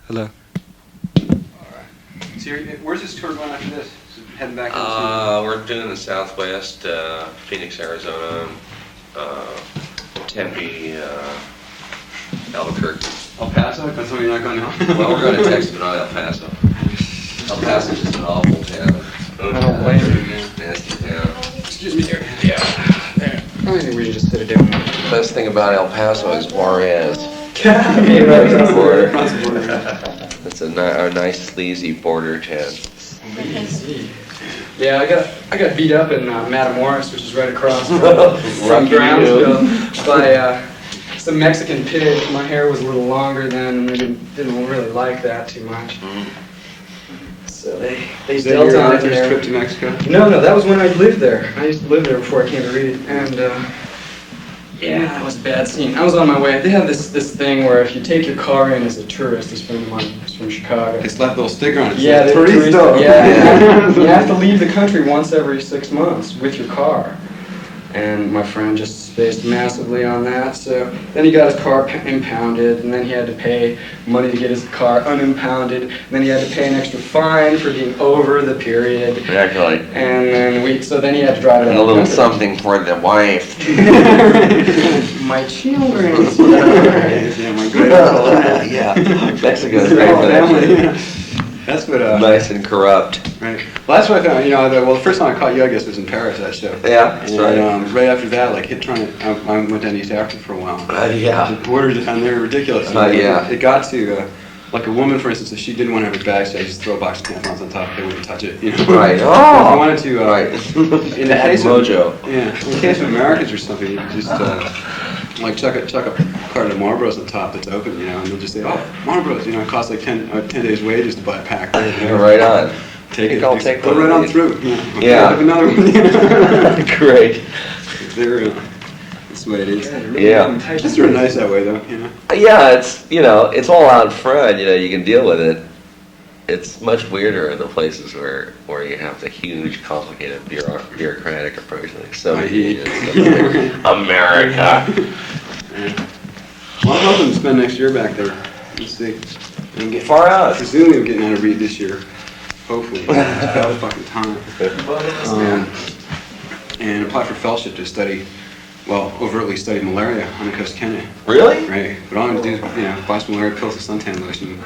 Hello. So where's this tour going after this? So heading back into We're doing the Southwest, Phoenix, Arizona, Tempe, Albuquerque. El Paso? That's where you're not going now? Well, we're going to Texas, but not El Paso. El Paso is just an awful town. I don't blame you. Nasty town. Excuse me, dear. Yeah. I think we should just sit it down. The best thing about El Paso is Juarez. Border. It's a nice sleazy border town. Yeah, I got beat up in Matamoros, which is right across from Lucky Brownsville, by some Mexican pig. My hair was a little longer then, and they didn't really like that too much. So they Is that dealt your on it first there. trip to Mexico? No, that was when I lived there. I used to live there before I came to Reed, and yeah, that was a bad scene. I was on my way. They have this thing where if you take your car in as a tourist, this friend of mine is from Chicago. They slapped a little sticker on it. Yeah, It's they Turisto. Yeah, you have to leave the country once every 6 months with your car. And my friend just spaced massively on that. So then he got his car impounded, and then he had to pay money to get his car unimpounded. And then he had to pay an extra fine for being over the period. Exactly. And then he had to drive it And out a little of the country. something for the wife. My children. Yeah, my good. Yeah, Mexico's It's great all for that family, shit. yeah. That's what, Nice and corrupt. right. Well, that's what I found, well, the first time I caught you, I guess, was in Paris, that show. Yeah, that's right. And right after that, like, I went down to East Africa for a while. Yeah. The borders down there are ridiculous. Yeah. It got to, like a woman, for instance, if she didn't want to have her bagstage, just throw a box of tampons on top, they wouldn't touch it, you know? Right. If Oh! you wanted to, Right. in the Bad case mojo. of, yeah, in the case of Americans or something, you could just, like chuck a carton of Marlboros on top that's open, and they'll just say, oh, Marlboros, it costs like 10 days' wages to buy a pack. Right on. Take it. I'll take Go one right of on these. through. Yeah. Have another one. Great. They're, that's the way it is. Yeah. It's sort of nice that way, though, Yeah, it's all out front, you can deal with it. It's much weirder in the places where you have the huge, complicated bureaucratic approach, like so I many hear unions, stuff like America. Well, I'm hoping to spend next year back there. Let's see. I'm getting, Far out. presumably I'm getting out of Reed this year. Hopefully. It's about fucking time. And apply for fellowship to study, overtly study malaria on the coast of Kenya. Really? Right. But all I'm going to do is, buy some malaria pills and suntan lotion.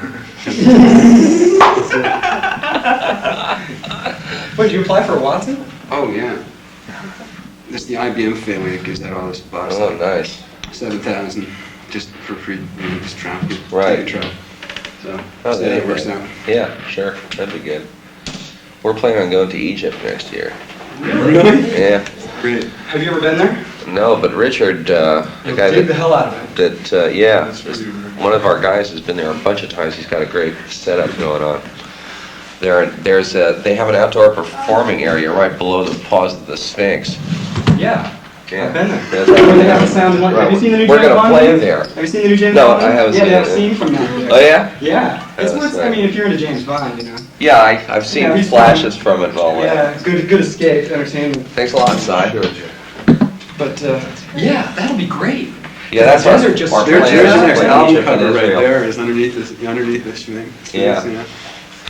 Wait, did you apply for Walton? Oh, yeah. It's the IBM family that gives out all this box. Oh, nice. 7,000 just for free, just travel. Right. Take a travel. So, Oh, see how that works out. Yeah, sure. That'd be good. We're planning on going to Egypt next year. Really? Yeah. Great. Have you ever been there? No, but Richard, the guy Dig the hell out of it. one of our guys has been there a bunch of times. He's got a great setup going on. They have an outdoor performing area right below the paws of the Sphinx. Yeah. Yeah. I've been there. That's Where they have the sound one. Have you seen the new We're James gonna Bond play movie? there. Have you seen the new James No, Bond movie? I haven't Yeah, seen they have a it. scene from that. Oh yeah? Yeah. It's That's I mean, if you're into James Bond, Yeah, I've seen Yeah, he's flashes from it and all that. Yeah, good escape, entertainment. Thanks a lot, Si. But yeah, that'll be great. Yeah, that's Those our, are just our straight- There's plan the is to next play album Egypt and cover right Israel. there is underneath this thing. So Yeah. it's,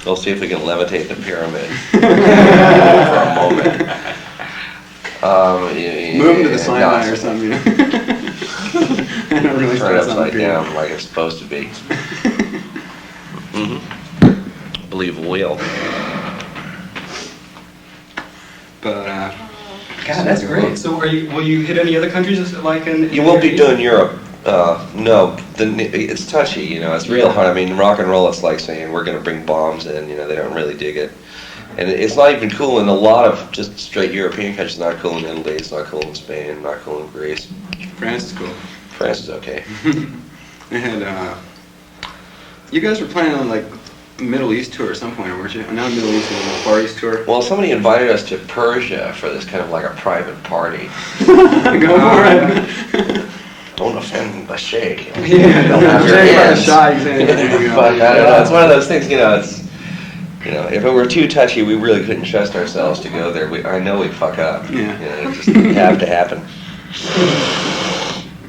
We'll see if we can levitate the pyramid for a moment. Move them to the Sinai or something, I don't really Turn it stress on the upside pyramid. down like it's supposed to be. Believe we will. But, God, that's great. So will you hit any other countries like in? You won't be doing Europe. No, it's touchy, it's real hard. I mean, rock and roll, it's like saying we're going to bring bombs in, they don't really dig it. And it's not even cool in a lot of just straight European countries. It's not cool in Italy, it's not cool in Spain, not cool in Greece. France is cool. France is okay. They had, you guys were planning on like Middle East tour at some point, weren't you? Not Middle East, but Far East tour. Well, somebody invited us to Persia for this kind of like a private party. Go for it. Don't offend the sheikh. Yeah, Don't have your Jay hands. shy, he's saying, there you go. But I don't know, it's one of those things, if it were too touchy, we really couldn't trust ourselves to go there. I know we'd fuck up. Yeah. It just have to happen.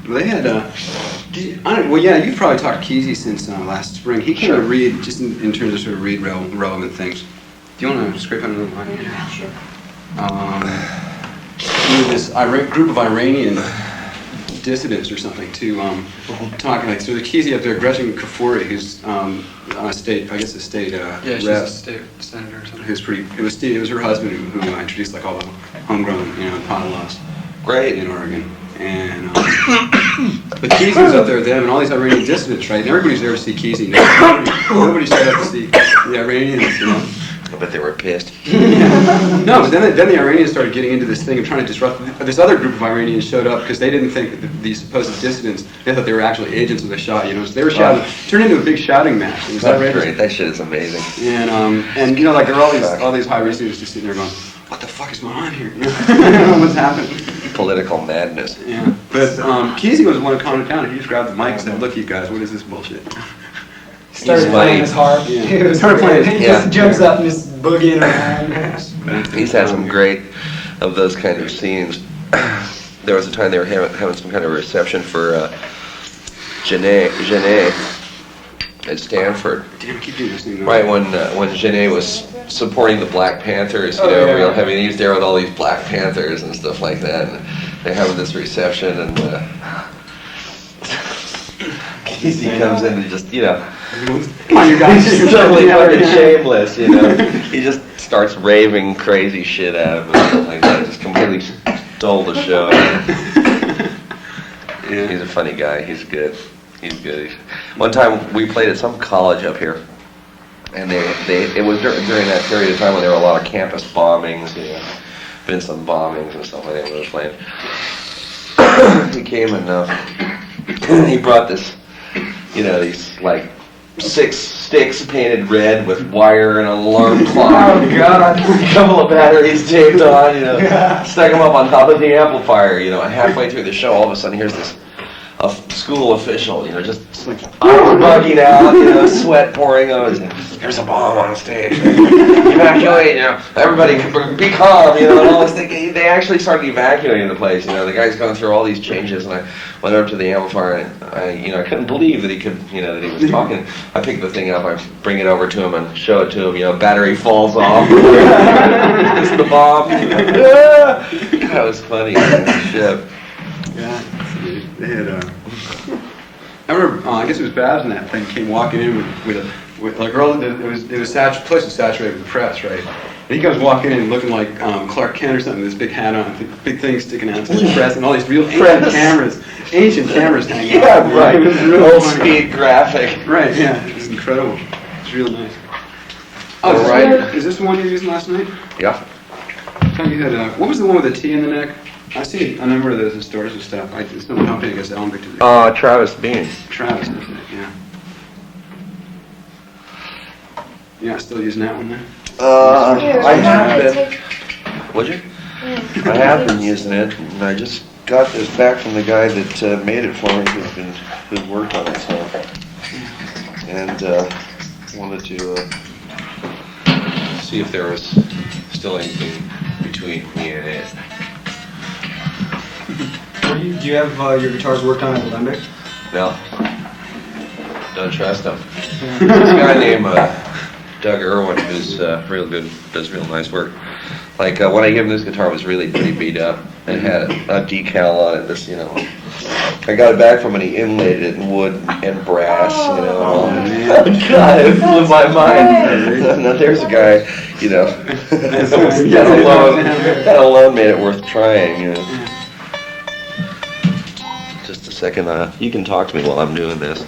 They had, well, yeah, you've probably talked to Kesey since last spring. He came to read, just in terms of sort of read relevant things. Do you want to scrape out another line here? Sure. This group of Iranian dissidents or something to talking like, so the Kesey up there, Gretchen Kafuri, who's on a state, I guess a state Yeah, she's rep, a state senator or something. who's pretty, it was her husband who introduced like all the homegrown, pawn laws. Great. In Oregon. And but Kesey was up there with them and all these Iranian dissidents, right? And everybody's there to see Kesey. Nobody showed up to see the Iranians, I bet they were pissed. No, but then the Iranians started getting into this thing of trying to disrupt. This other group of Iranians showed up because they didn't think that these supposed dissidents, they thought they were actually agents of the Shah. So they were shouting, turned into a big shouting match. It was That's outrageous. great. That shit is amazing. And like there were all these high receivers just sitting there going, what the fuck is going on here? What's happening? Political madness. Yeah. But Kesey was the one who calmed it down. He just grabbed the mic and said, look, you guys, what is this bullshit? Started playing his harp. Yeah. He was Started playing his- He just jumps up and just boogieing around. He's had some great of those kind of scenes. There was a time they were having some kind of reception for Genet at Stanford. Damn, keep doing this thing. Right when Genet was supporting the Black Panthers, Yeah. real heavy. He was there with all these Black Panthers and stuff like that. And they're having this reception, and Kesey comes in and just, Come on, you guys. he's just totally fucking shameless, He just starts raving crazy shit at him and stuff like that. Just completely stole the show. Yeah. He's a funny guy. He's good. One time we played at some college up here, and it was during that period of time when there were a lot of campus bombings, been some bombings and stuff like that when we were playing. He came and he brought this, these like 6 sticks painted red with wire and an alarm clock. Oh God! A couple of batteries taped on, stuck them up on top of the amplifier, halfway through the show, all of a sudden here's this school official, just eyes bugging out, sweat pouring on. There's a bomb on stage. Evacuate, everybody be calm, and all this thing. They actually started evacuating the place, the guy's going through all these changes, and I went up to the amplifier, and I couldn't believe that he could, that he was talking. I pick the thing up, I bring it over to him and show it to him, battery falls off. It's the bomb. That was funny. Shit. Yeah, they had. I remember. I guess it was Babs in that thing came walking in with like all it was place was saturated with press, right? And he comes walking in looking like Clark Kent or something, with this big hat on, big thing sticking out to the press, and all these real ancient cameras hanging out. Yeah, right. It was really Old funny. speed graphic. Right. Yeah, it was incredible. It's real nice. Oh, right. Is this the one you used last night? Yeah. I thought you had. What was the one with the T in the neck? I see a number of those in stores and stuff. It's no company against Ellen Victor. Travis Bean. Travis, isn't it? Yeah. You're not still using that one then? I have been. Would you? Yeah. I have been using it, and I just got this back from the guy that made it for me, who's worked on it, so. And wanted to see if there was still anything between me and it. Do you have your guitars worked on at Alembic? No. Don't trust him. There's a guy named Doug Irwin who's real good, does real nice work. Like when I gave him this guitar, it was really pretty beat up. It had a decal on it. This, I got it back from him and he inlaid it in wood and brass. Oh, man. God, it blew my mind. Now there's a guy, that alone made it worth trying. Just a second, you can talk to me while I'm doing this.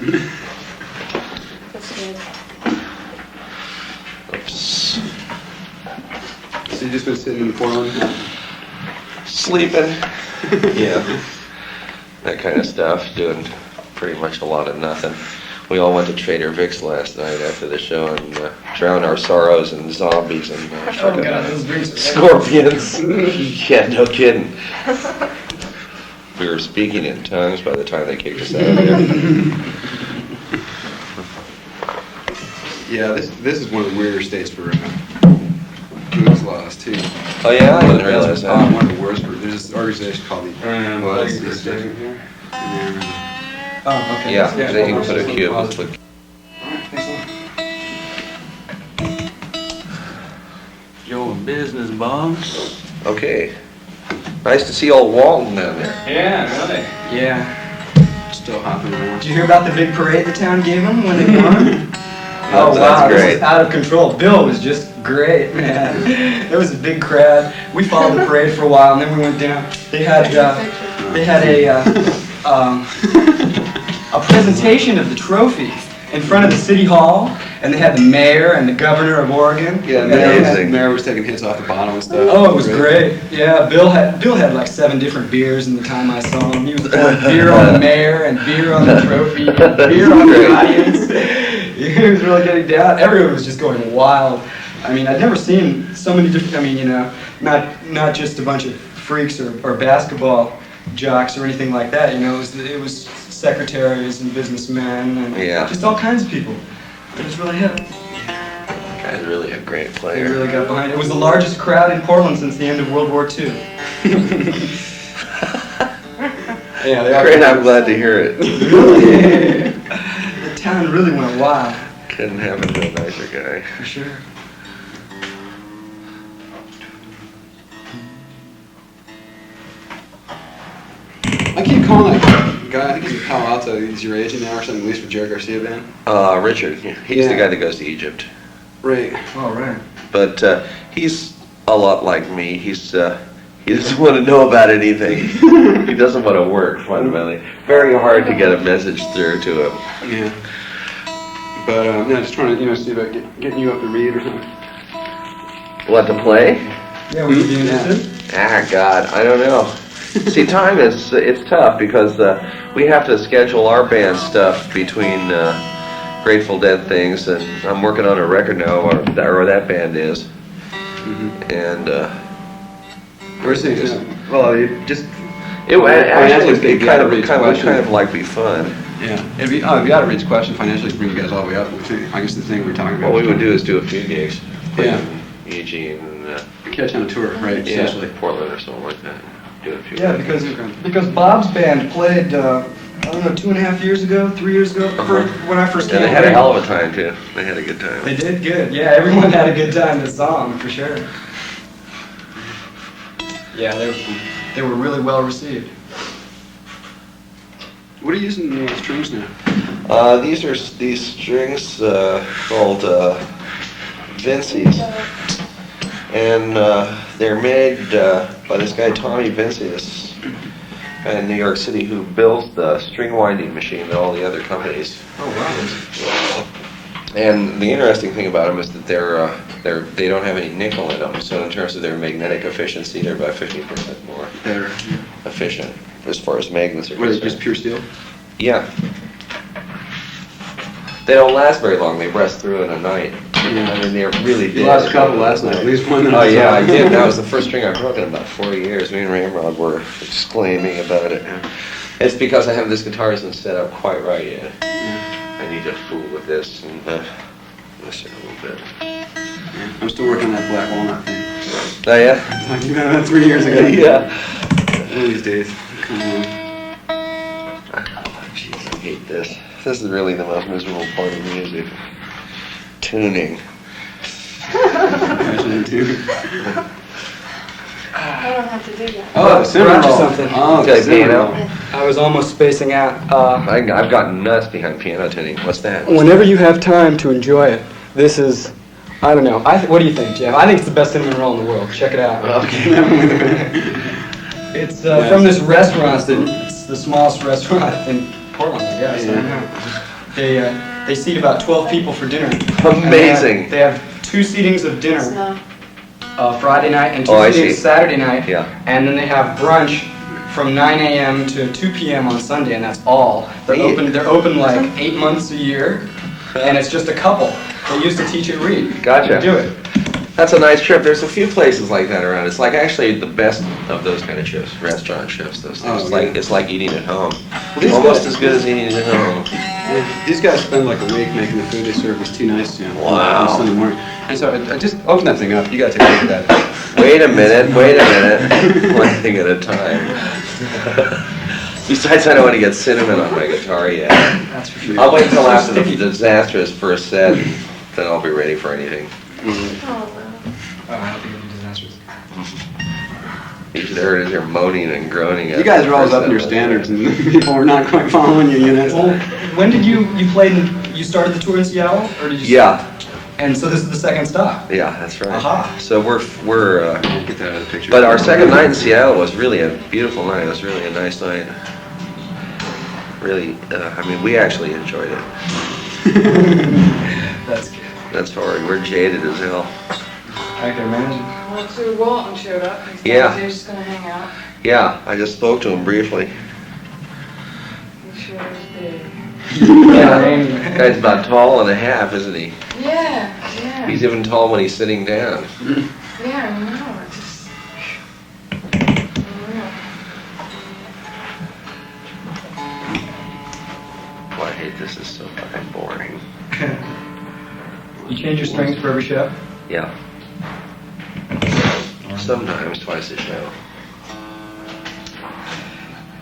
That's good. Oops. So you just been sitting in Portland? Sleeping. Yeah. That kind of stuff, doing pretty much a lot of nothing. We all went to Trader Vic's last night after the show and drowned our sorrows in zombies and Oh God, those drinks are scorpions. Yeah, no kidding. We were speaking in tongues by the time they kicked us out of there. Yeah, this is one of the weirder states for Google's laws too. Oh yeah, I didn't realize that. One of the worst. There's this organization called the Like this thing here. And then, Oh, okay. Yeah, then you can put a Positive. cube. Positive. Put- All right, thanks a lot. Your business, boss. Okay. Nice to see old Walton down there. Yeah, really. Yeah. still hopping around. Did you hear about the big parade the town gave them when they won? Oh That's wow, great. this was out of control. Bill was just great, man. There was a big crowd. We followed the parade for a while, and then we went down. They had a presentation of the trophies in front of the city hall, and they had the mayor and the governor of Oregon. Yeah, And the they had- mayor was taking hits off the bottom and stuff. Oh, it was great. Yeah, Bill had like 7 different beers in the time I saw him. He was pouring beer on the mayor and beer on the trophy and beer on the audience. He was really getting down. Everyone was just going wild. I mean, I'd never seen so many different, I mean, you know, not just a bunch of freaks or basketball jocks or anything like that, you know, it was secretaries and businessmen and Yeah. just all kinds of people. It was really hip. Guy's really a great They player. really got behind it. It was the largest crowd in Portland since the end of World War II. Yeah, they are. Great, I'm glad to hear it. Really? The town really went wild. Couldn't happen to a nicer guy. For sure. I keep calling that guy, I think he's in Palo Alto, he's your agent now or something, at least for Joe Garcia band. Richard, he's the Yeah. guy that goes to Egypt. Right. All right. But he's a lot like me. He doesn't want to know about anything. He doesn't want to work, fundamentally. Very hard to get a message through to him. Yeah. But, no, just trying to, see about getting you up to read or something. What, to play? Yeah, would you be interested? Ah, God, I don't know. See, time it's tough because we have to schedule our band stuff between Grateful Dead things, and I'm working on a record now, or that band is. Mm-hmm. And We're saying just, well, you just, it would financially actually speaking, kind Reed's of question. like be fun. Yeah. It'd be out of reach question financially to bring you guys all the way up. I guess the thing we're talking about. What we would do is do a few gigs. Play Yeah. in Eugene and Catch on a tour, right? yeah, Essentially. Portland or something like that. Do a few. Yeah, gigs. because Bob's band played, I don't know, 2.5 years ago, 3 years ago, when I first came. And they had a hell of a time too. They had a good time. They did good. Yeah, everyone had a good time this song, for sure. Yeah, they were really well received. What are you using strings now? These are these strings called Vinci's, and they're made by this guy Tommy Vinci, this guy in New York City who builds the string winding machine that all the other companies. Oh, wow. And the interesting thing about them is that they don't have any nickel in them, so in terms of their magnetic efficiency, they're about 15% more Better. efficient as far as magnets are What is it, concerned. just pure steel? Yeah. They don't last very long. They rust through in a night. I mean, they're really You lost a couple last night, at least one. Oh yeah, I did. That was the first string I broke in about 4 years. Me and Ramrod were exclaiming about it. It's because I have this guitar isn't set up quite right yet. I need to fool with this and this a little bit. I'm still working on that black walnut thing. Oh yeah? Talking about that 3 years ago. Yeah. One of these days. Come on. Oh, jeez, I hate this. This is really the most miserable part of music. Tuning. Actually, too. I don't have to do that. Oh, the cinnamon Brought you roll. something. Oh, Okay, the cinnamon piano. roll. I was almost spacing out. I've gotten nuts behind piano tuning. What's that? Whenever you have time to enjoy it, this is, I don't know. What do you think, Jeff? I think it's the best cinnamon roll in the world. Check it out. Okay, that one with the band. It's from this restaurant. It's the smallest restaurant in Portland, I guess. I don't know. They seat about 12 people for dinner. Amazing. They have 2 seatings of dinner. Snow. Friday night and 2 Oh, I seatings see. Saturday night. Yeah. And then they have brunch from 9 a.m. to 2 p.m. on Sunday, and that's all. They're Neat. open like 8 months a year, and it's just a couple. They used to teach at Reed. Gotcha. Do it. That's a nice trip. There's a few places like that around. It's like actually the best of those kind of trips, restaurant trips. Those things. Oh, yeah. It's like eating at home. these Almost guys- as good as eating at home. Yeah, these guys spend like a week making the food they serve us too nice, Wow. on Sunday morning. And so I just open that thing up. You gotta take a look at that. Wait a minute. One thing at a time. Besides, I don't want to get cinnamon on my guitar yet. That's for sure. I'll wait until after the disastrous first set, then I'll be ready for anything. Oh, no. Oh, I don't think it'll be disastrous. You should have heard it here moaning and groaning. You guys are always up in your standards, and people are not quite following you, you know. Well, when did you you started the tour in Seattle, or did you? Yeah, And so this is the second stop. yeah, that's right. Aha. So we're Get that out of the picture. but our second night in Seattle was really a beautiful night. It was really a nice night. Really, I mean, we actually enjoyed it. That's good. That's hard. We're jaded as hell. I can imagine. Well, too, Walton showed up. He's Yeah. just gonna hang out. Yeah, I just spoke to him briefly. He sure is big. Yeah, Guy's about tall and a half, isn't he? Yeah, yeah. He's even tall when he's sitting down. Yeah, I know. It's just. I don't know. Well, I hate this. Is so fucking boring. You change your strings for every show? Yeah. Sometimes twice a show.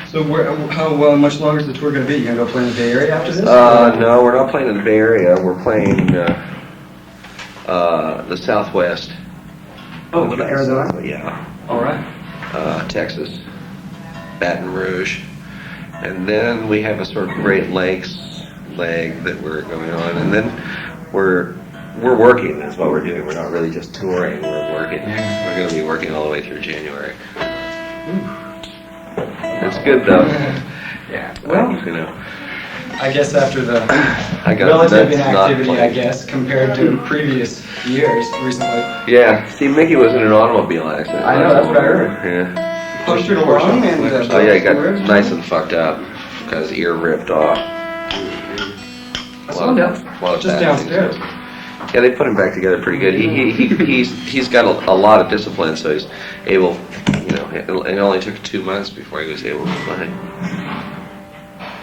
So how much longer is the tour going to be? You going to go play in the Bay Area after this? No, we're not playing in the Bay Area. We're playing the Southwest. Oh, Arizona? Yeah. All right. Texas, Baton Rouge, and then we have a sort of Great Lakes leg that we're going on, and then we're working is what we're doing. We're not really just touring. We're working. We're going to be working all the way through January. It's good though. Yeah. Well, You know, I guess after the I got relative that's not inactivity, I playing. guess, compared to previous years recently. Yeah. See, Mickey was in an automobile accident. I know, that's what I heard. Yeah. Punctured a lung and... Oh yeah, he got nice and fucked up. Got his ear ripped off. I saw him down, just downstairs. Yeah, they put him back together pretty good. He's got a lot of discipline, so he's able, you know, it only took 2 months before he was able to play.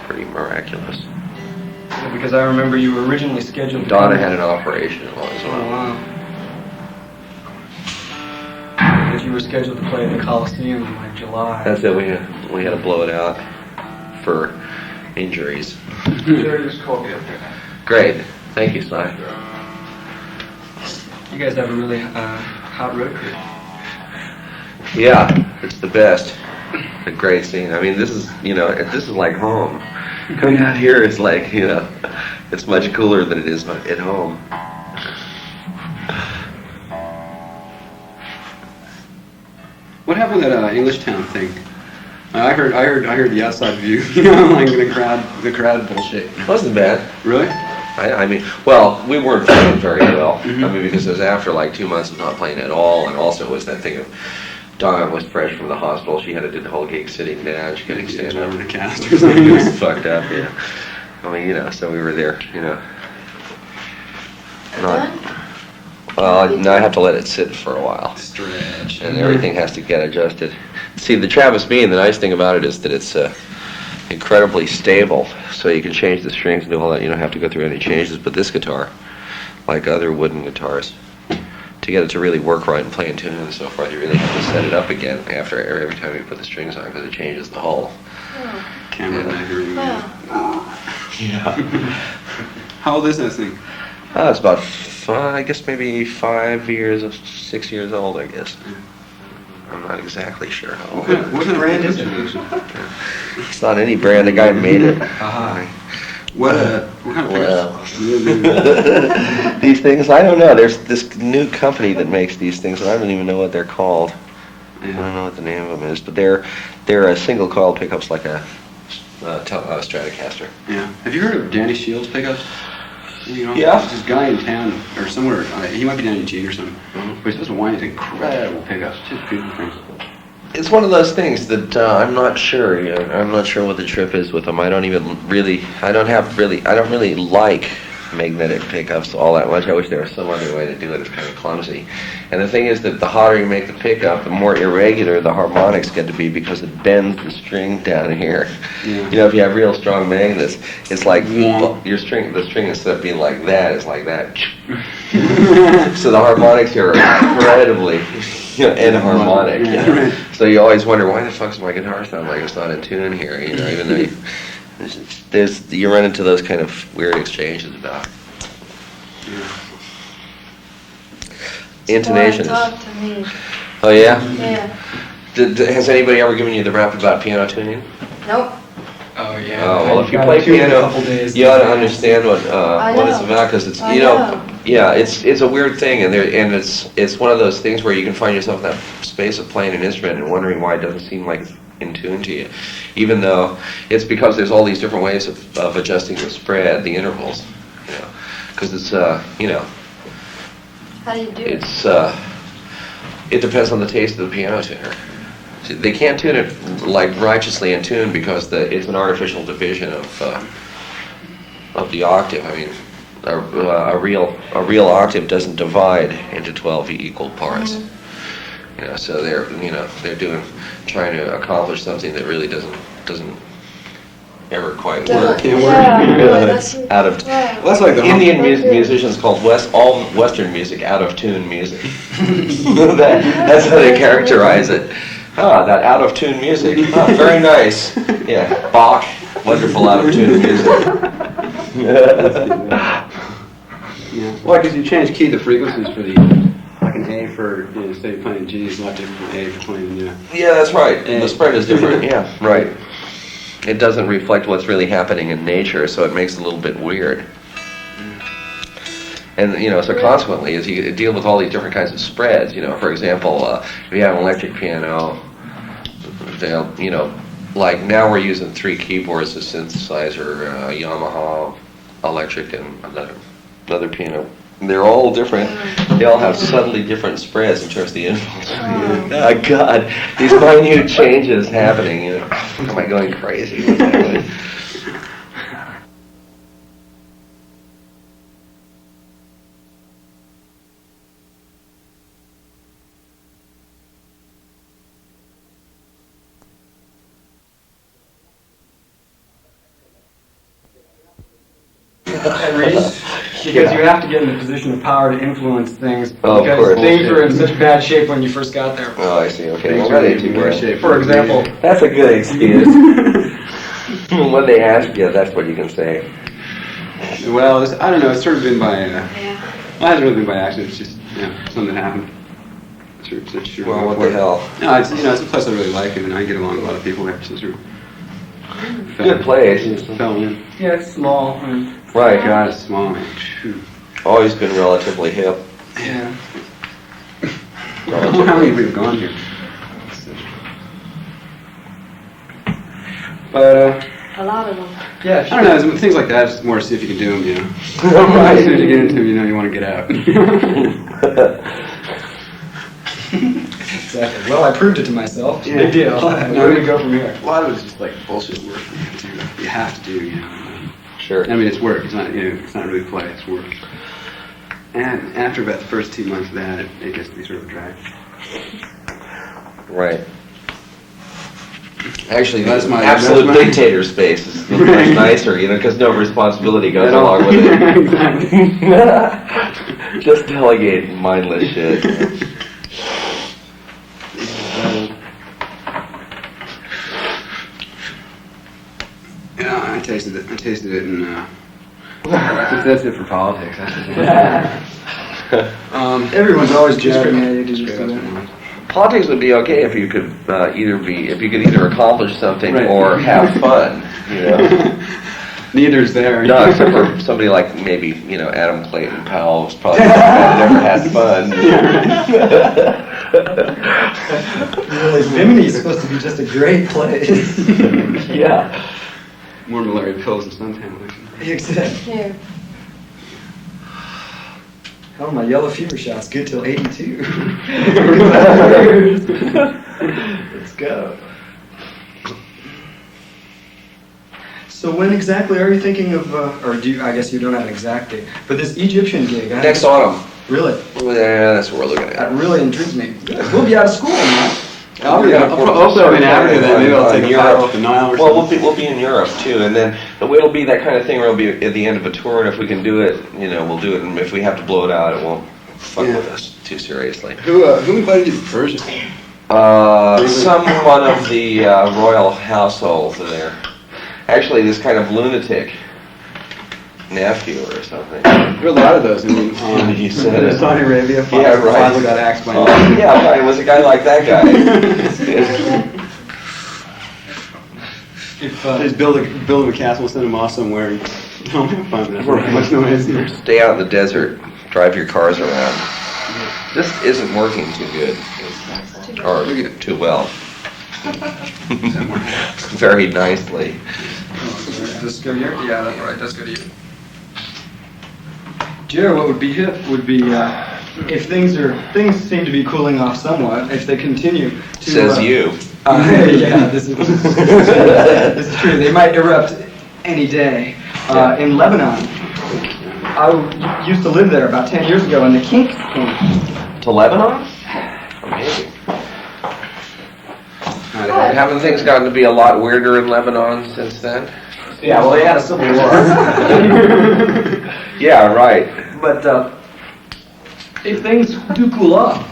Pretty miraculous. Yeah, because I remember you were originally scheduled to Donna come- had an operation as Oh, well. wow. That you were scheduled to play at the Coliseum in like July. That's it, we had to blow it out for injuries. Great, thank you, Si. You guys have a really hot road crew. Yeah, it's the best. A great scene. I mean, this is, you know, this is like home. Coming out here is like, you know, it's much cooler than it is at home. What happened with that Englishtown thing? I heard the outside view. You know, like the crowd bullshit. It wasn't bad. Really? I mean, well, we weren't playing very well. I mean, because it was after like 2 months of not playing at all, and also it was that thing of Donna was fresh from the hospital. She had to do the whole gig sitting down. She couldn't stand up. Over the cast or something. It was fucked up, yeah. I mean, you know, so we were there, you know. Not, well, now I have to let it sit for a while. Stretch. And everything has to get adjusted. See, the Travis Bean, the nice thing about it is that it's incredibly stable, so you can change the strings and do all that. You don't have to go through any changes. But this guitar, like other wooden guitars, to get it to really work right and play in tune and so forth, you really have to set it up again after every time you put the strings on, because it changes the whole. Camera measuring. Well, Yeah. How old is this thing? It's about, I guess maybe 5 years, 6 years old, I guess. I'm not exactly sure how old. What kind of brand is it? It's not any brand. The guy made it. What kind of Well, pickups? these things, I don't know. There's this new company that makes these things, and I don't even know what they're called. I don't know what the name of them is, but they're a single coil pickups like a Stratocaster. Yeah. Have you heard of Danny Shields pickups? You know, Yeah. There's this guy in town or somewhere. He might be down in Eugene or something. But he's supposed to wind these incredible pickups. Just beautiful things. It's one of those things that I'm not sure. You know, I'm not sure what the trip is with them. I don't really like magnetic pickups all that much. I wish there was some other way to do it. It's kind of clumsy. And the thing is that the hotter you make the pickup, the more irregular the harmonics get to be, because it bends the string down here. Yeah. You know, if you have real strong magnets, it's like Yeah. the string instead of being like that, is like that. So the harmonics here are incredibly, and harmonic. Yeah, You know? right. So you always wonder, why the fuck's my guitar sound like it's not in tune here? You know, even though you run into those kind of weird exchanges about intonations. Talk to me. Oh yeah. Yeah. Has anybody ever given you the rap about piano tuning? Nope. Oh yeah. Oh well, if you Got play two in a piano, couple days. you ought to understand what it's know. about, because it's I you know, know. yeah, it's a weird thing, and it's one of those things where you can find yourself in that space of playing an instrument and wondering why it doesn't seem like it's in tune to you, even though it's because there's all these different ways of adjusting the spread, the intervals, you know, because it's you know, How do you do it? it's it depends on the taste of the piano tuner. See, they can't tune it like righteously in tune because it's an artificial division of the octave. I mean, a real octave doesn't divide into 12 equal parts. You know, so they're trying to accomplish something that really doesn't ever quite work. Can't work. Yeah, that's Out of yeah. Well, that's like the Indian musicians called all Western music out of tune music. That's how they characterize it. Ah, that out of tune music. Ah, very nice. Yeah, Bach, wonderful out of tune music. Yeah. Well, because you change key the frequencies for the like an A for say playing G is a lot different from A for playing Yeah, that's right. The spread is different. Yeah, right. It doesn't reflect what's really happening in nature, so it makes it a little bit weird. And so consequently, as you deal with all these different kinds of spreads, for example, if you have an electric piano, they'll, like now we're using 3 keyboards, a synthesizer, Yamaha electric, and another piano. They're all different. They all have subtly different spreads in terms of the influence. Oh God, these minute changes happening. Am I going crazy? What's happening? Because you have to get in a position of power to influence things. Oh, of because course. things were in such bad shape when you first got there. Oh, I see. Okay. Things Well, are that in ain't too worse bad. shape. For example, That's a good excuse. When they ask you, that's what you can say. Well, I don't know. It's sort of been by. Yeah. Well, it hasn't really been by accident. It's just something happened. It's sure Well, what the hell? No, it's it's a place I really like, and I get along with a lot of people there. So sort of Good place. fell in. yeah, it's small. And, Right. God, it's small. Man. Phew. Always been relatively hip. yeah. I don't know how many we've gone here. But A lot of them. Yeah, I don't know. It's things like that. It's more to see if you can do them. Right. As soon as you get into them, you want to get out. Exactly. Well, I proved it to myself. Yeah. Big deal. Where do we go from here? A lot of it's just like bullshit work you have to do. Sure. I mean, it's work. It's not it's not really play. It's work. And after about the first 2 months of that, it gets to be sort of a drag. Right. Actually, That's my- absolute that's my- dictator space is much nicer, because no responsibility goes At all. along with it. Exactly. Just delegate mindless shit. Yeah, I tasted it, and that's it for politics. Everyone's always jabbing at you. Politics would be okay if you could either accomplish something Right. or have fun. Neither's there. No, except for somebody like maybe Adam Clayton Powell's probably not the guy that never had fun. Really, Bimini is supposed to be just a great place. Yeah. More malaria pills and suntan lotion. Exactly. Here. Hell, my yellow fever shot's good till 82. Let's go. So when exactly are you thinking of, or do you, I guess you don't have an exact date, but this Egyptian gig? Next autumn. Really? Yeah, that's what we're looking That at. really intrigues me. We'll be out of school, man. Also in Africa, then maybe I'll take a paddle up the Nile or Well, something. we'll be in Europe too, and then it'll be that kind of thing where it'll be at the end of a tour, and if we can do it, we'll do it, and if we have to blow it out, it won't fuck with us. too seriously. Who invited you to Persia? Someone of the royal household there. Actually, this kind of lunatic nephew or something. There are a lot of those. I mean, You said it. Saudi Arabia. Yeah, right. Father got axed by. Yeah, right. It was a guy like that guy. Just build a castle, send them off somewhere. And don't have fun. That's much noise here. Stay out in the desert. Drive your cars around. This isn't working too good. Or too well. Very nicely. Does this go here? Yeah, that's right. Does go to you. Jared, what would be hip would be if things seem to be cooling off somewhat. If they continue to Says you. Yeah, this is true. They might erupt any day. In Lebanon, I used to live there about 10 years ago, and the Kinks came. To Lebanon? Amazing. Haven't things gotten to be a lot weirder in Lebanon since then? Yeah, well, they had a civil war. Yeah, right. But if things do cool off,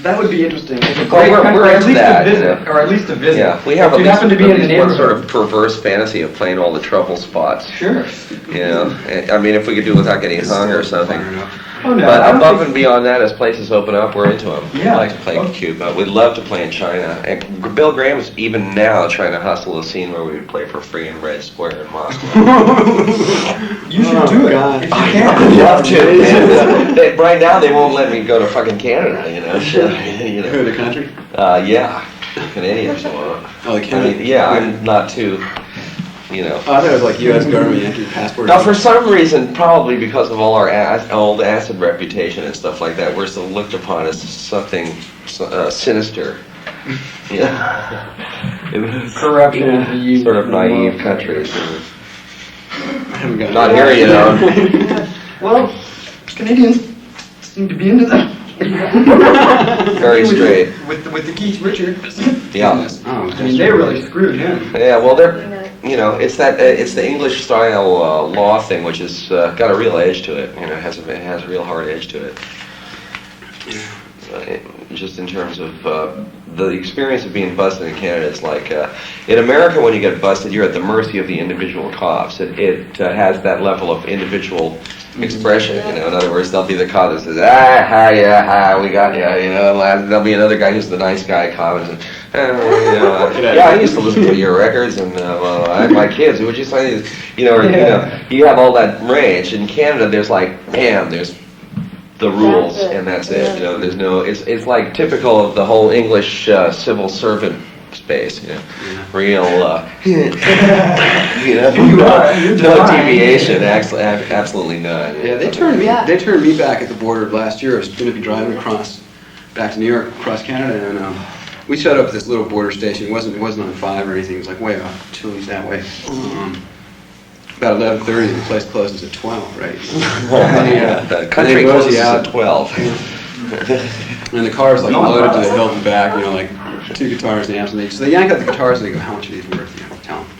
that would be interesting. It's a Well, great country, we're or at into least that, a visit, yeah. or at least a visit. Yeah, we have if you happen to be in the one neighborhood. sort of perverse fantasy of playing all the trouble spots. Sure. You know, I mean, if we could do it without getting hung or something. Oh, no, But I don't above think- and beyond that, as places open up, we're into them. Yeah. We'd like to play in Cuba. We'd love to play in China. And Bill Graham's even now trying to hustle a scene where we would play for free in Red Square in Moscow. You should do it God. if you I'd can. love to. Right now, they won't let me go to fucking Canada, you know. So, you Who, know. the country? Yeah, Canadians won't. Oh, the I mean, Canada. yeah, I'm not too, you know. Oh, I thought it was like U.S. government yankee passport. Now, for some reason, probably because of all our old acid reputation and stuff like that, we're still looked upon as something sinister. Yeah. Corruption. Sort of naive countries. I haven't got Not here, you know. Well, Canadians seem to be into that. Very straight. With the Keith Richards. Yeah. Oh, I mean, they really screwed him. Yeah, well, they're, you know, it's the English style law thing, which has got a real edge to it. You know, it has a real hard edge to it. Just in terms of the experience of being busted in Canada, it's like in America when you get busted, you're at the mercy of the individual cops. It has that level of individual expression. You know, in other words, there'll be the cop that says, we got you. You know, and there'll be another guy who's the nice guy cop and says, yeah, I used to listen to your records, and well, I had my kids. Would you say these? You know, or, you know, you have all that range. In Canada, there's like, bam, there's the rules, and that's it. You know, there's no. It's like typical of the whole English civil servant space. You know, real. You know, no deviation. Absolutely none. Yeah, they turned me back at the border last year. I was going to be driving back to New York, across Canada, and we shut up at this little border station. It wasn't on 5 or anything. It was like way off, Chile's that way. About 11:30, the place closes at 12, right? The country closes at 12. And the car's like loaded to the hilt and back, you know, like 2 guitars and amps, and they yank out the guitars and they go, how much are these worth? You know, tell them.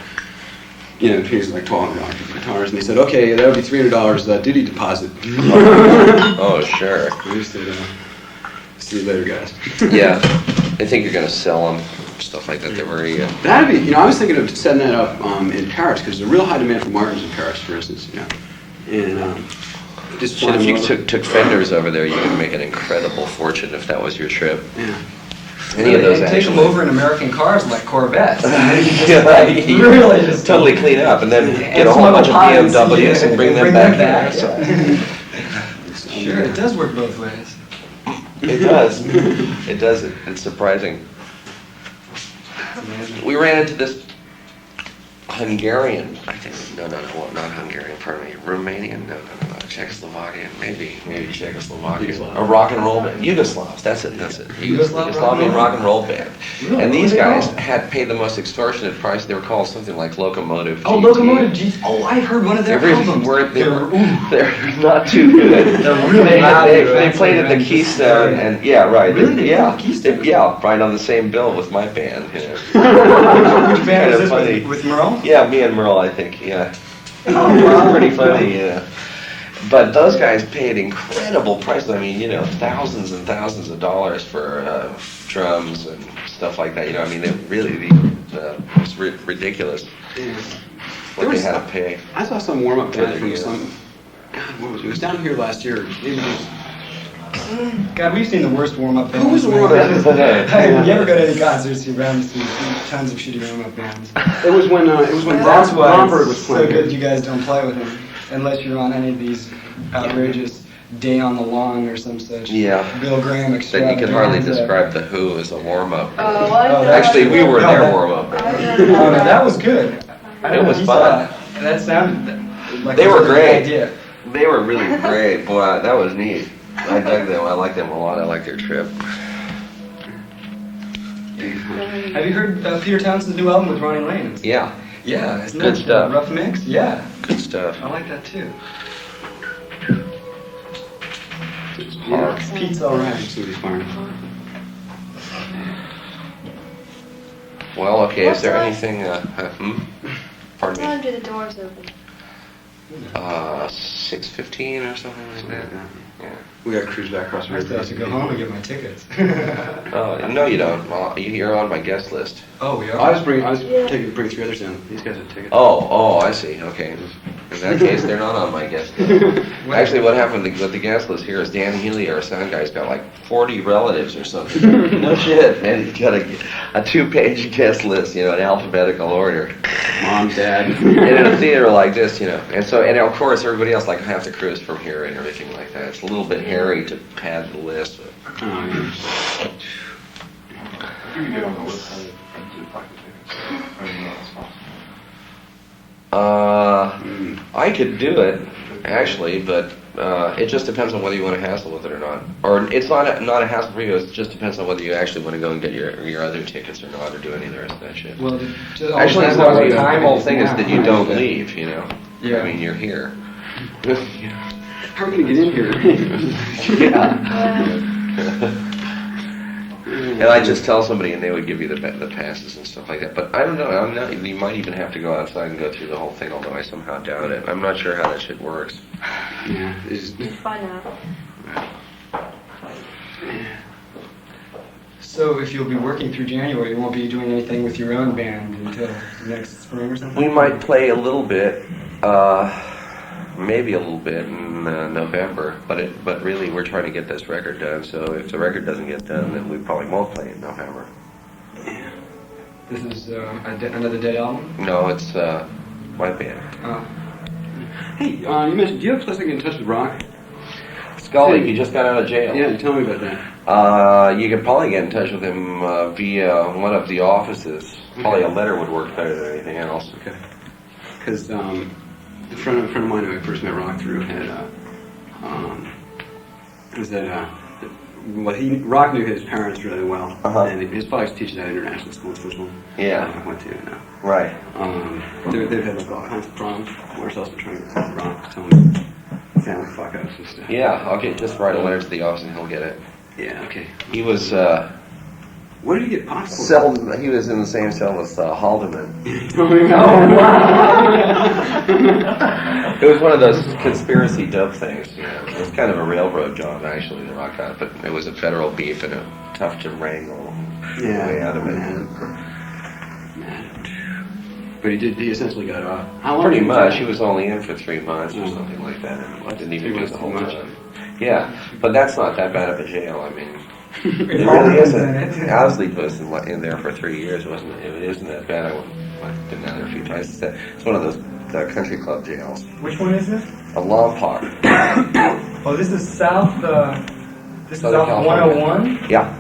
You know, here's like $1,200 for the guitars, and they said, okay, that would be $300 duty deposit. Oh, sure. We just said, see you later, guys. Yeah, I think you're gonna sell them, stuff like that. They're very. That'd be, you know, I was thinking of setting that up in Paris because there's a real high demand for Martins in Paris, for instance, you know, and just Shit, if you took Fenders over there, you could make an incredible fortune if that was your trip. Yeah. Any of those Take them actually. over in American cars like Corvettes. Yeah, you Really just totally clean up and then get and a whole bunch of smuggle pies, BMWs yeah, and bring them back here. So. Sure, it does work both ways. It does. It does. It's surprising. We ran into this Hungarian, I think. No, not Hungarian. Pardon me. Romanian. No. Czechoslovakian. Maybe Czechoslovakian. Yugoslav. A rock and roll band. Yugoslavs. That's it. Yugoslavian rock and roll band. Really? And these What are they guys called? had paid the most extortionate price. They were called something like Locomotive. Oh, GT. Locomotive G. Oh, I've heard one of their albums. They're not too good. They're really loud. They played at the Keystone, and yeah, right. Really? They Yeah, played the Keystone? yeah, right on the same bill with my band. You know. Which band Kind is of this funny. with Merle? Yeah, me and Merle, I think. Yeah, Oh, wow. pretty funny. Yeah. But those guys paid incredible prices. I mean, you know, thousands and thousands of dollars for drums and stuff like that. You know, I mean, it really was ridiculous what they had to pay. I saw some warm-up band from Yeah. some. God, what was it? It was down here last year. Maybe it was- God, we've seen the worst warm-up bands. Who was the warm-up band? You ever go to any concerts around to see tons of shitty warm-up bands? It was when That's why Romberg was it's so playing. good you guys don't play with him, unless you're on any of these outrageous Day on the Lawn or some such. Yeah. Bill Graham That you extravaganza. could hardly describe the Who as a warm-up. Oh, well, Actually, we were their No, warm-up. Oh, no, that was good. I It was you fun. saw That sounded like They it were was a good great. idea. They were really great. Boy, that was neat. I dug them. I liked them a lot. I liked their trip. Have you heard Peter Townsend's new album with Ronnie Lane? Yeah, Yeah, isn't Good that stuff. a rough mix? Yeah, good stuff. I like that too. It's hard. Pete's alright. Absolutely fine. Well, okay, is there What anything, What Pardon me? time do the doors open? 6:15 or something like that? Yeah. We got to cruise back across the I river. still have to go home and get my tickets. Oh, no you don't. Well, you're on my guest list. Oh, we are? I was bringing Yeah. bring 3 others in. These guys had tickets. Oh, I see, okay. In that case, they're not on my guest list. Actually, what happened with the guest list here is Dan Healy, our sound guy's got like 40 relatives or something. No shit, man. He's got a 2-page guest list, you know, in alphabetical order. Mom, Dad. And in a theater like this, you know. And of course, everybody else like have to cruise from here and everything like that. It's a little bit hairy to pad the list. But Oh, yeah. You can get on the website and do like the tickets. I mean, that's possible. I could do it, actually, but it just depends on whether you want to hassle with it or not. Or it's not a hassle for you. It just depends on whether you actually want to go and get your other tickets or not, or do any of the rest of that shit. Well, Actually, as long as the whole thing is that you Yeah. don't leave, you know. Yeah. I mean, you're here. How are we going to get in here? And I just tell somebody, and they would give you the passes and stuff like that. But I don't know. You might even have to go outside and go through the whole thing. Although I somehow doubt it. I'm not sure how that shit works. Yeah, it's just, Find out. So if you'll be working through January, you won't be doing anything with your own band until next spring or something? We might play a little bit, maybe a little bit in November. But really, we're trying to get this record done. So if the record doesn't get done, then we probably won't play in November. This is another dead album? No, it's my band. hey, you mentioned, do you have a place I can get in touch with Rock? Scully, he just got out of jail. Yeah, tell me about that. You can probably get in touch with him via one of the offices. Probably a letter would work better than anything else. Okay. Because a friend of mine who I first met Rock through had, Rock knew his parents really well. Uh-huh. And his father was teaching at international school, the first one Yeah. I went to now. Right. They've had like all kinds of problems. Where's else been trying to get Rock, tell me family fuck ups and stuff. Yeah, okay, just write a letter to the office and he'll get it. Yeah, okay. He was What did he get popped for? he was in the same cell as Haldeman. It was one of those conspiracy dub things, you know. It was kind of a railroad job actually, the Rock got, but it was a federal beef and tough to wrangle way out of it. Man. But he essentially got off. How long Pretty did he much. do He that? was only in for 3 months or Mm. something like that. And didn't 3 even do months the too whole much. time. Yeah, but that's not that bad of a jail. I mean, it really isn't. Owsley was in there for 3 years. It isn't that bad. I've been down there a few times. It's one of those country club jails. Which one is this? A Lompoc. Oh, this is South, this is Southern South California. 101? Yeah.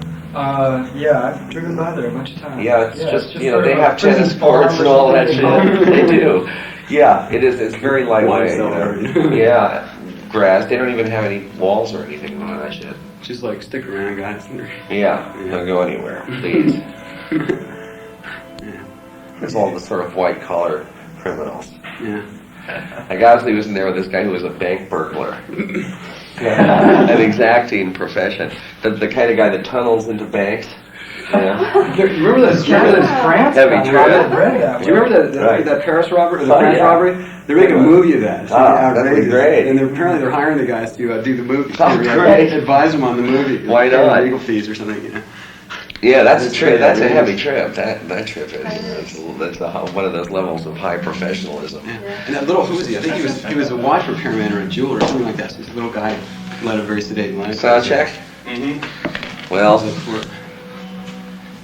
Yeah, I've driven by there a bunch of times. Yeah, it's just, you know, sort they of have a prison tennis courts and all that farm or shit. something. They do. Yeah, it is. It's very lightweight. You Limestone. know? Yeah, grass. They don't even have any walls or anything on that shit. Just like stick around, guys. Yeah, don't go anywhere, please. It's all the sort of white collar criminals. Yeah. Like Owsley was in there with this guy who was a bank burglar. An exacting profession. The kind of guy that tunnels into banks. Yeah. You remember that? Canada's France? Heavy guy. trip. I've read that Do you remember that Right. that Paris robbery, or the Oh, French yeah. robbery? They're making a movie of that. It's that'd be outrageous. great. And apparently they're hiring the guys to do the movie. Oh, to great. advise them on the movie. Why Pay not? legal fees or something, you know. Yeah, that's a It's trip. great. That's a heavy trip. That trip is. That That's one of those levels of high professionalism. Yeah. And that little, who was he? I think he was a watch repairman or a jeweler or something like that. So this little guy led a very sedate life. Sound check. Mm-hmm. Well,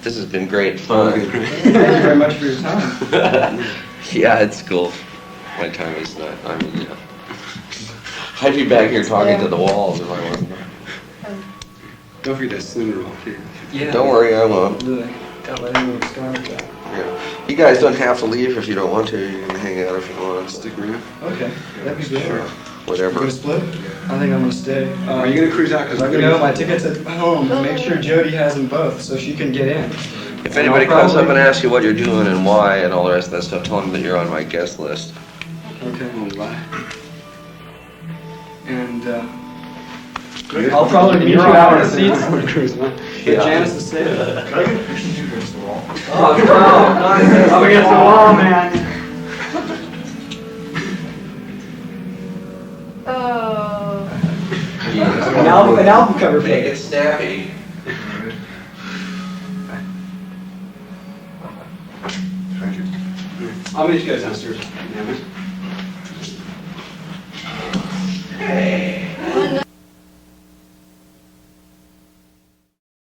this has been great fun. Thank you very much for your time. Yeah, it's cool. My time is not. I mean, you know, I'd be back here talking to the walls if I wasn't. Don't forget that cylinder roll too. Yeah. Don't worry, I won't. Really. Gotta let anyone start with that. Yeah. You guys don't have to leave if you don't want to. You can hang out if you want. Stick around. Okay, that'd be good. Sure. You Whatever. gonna split? I think I'm gonna stay. Are you gonna cruise out? Because No, my ticket's at home. Make sure Jody has them both so she can get in. If anybody comes up and asks you what you're doing and why and all the rest of that stuff, tell them that you're on my guest list. Okay. Oh, bye. And I'll probably meet you out in the seats. I'm gonna cruise on. Get Janice to stay. Can I get a picture of you against the wall? Oh no, not against the wall, man. Oh. An album cover Make it page. snappy. Thank you. I'll meet you guys downstairs. Yeah, man.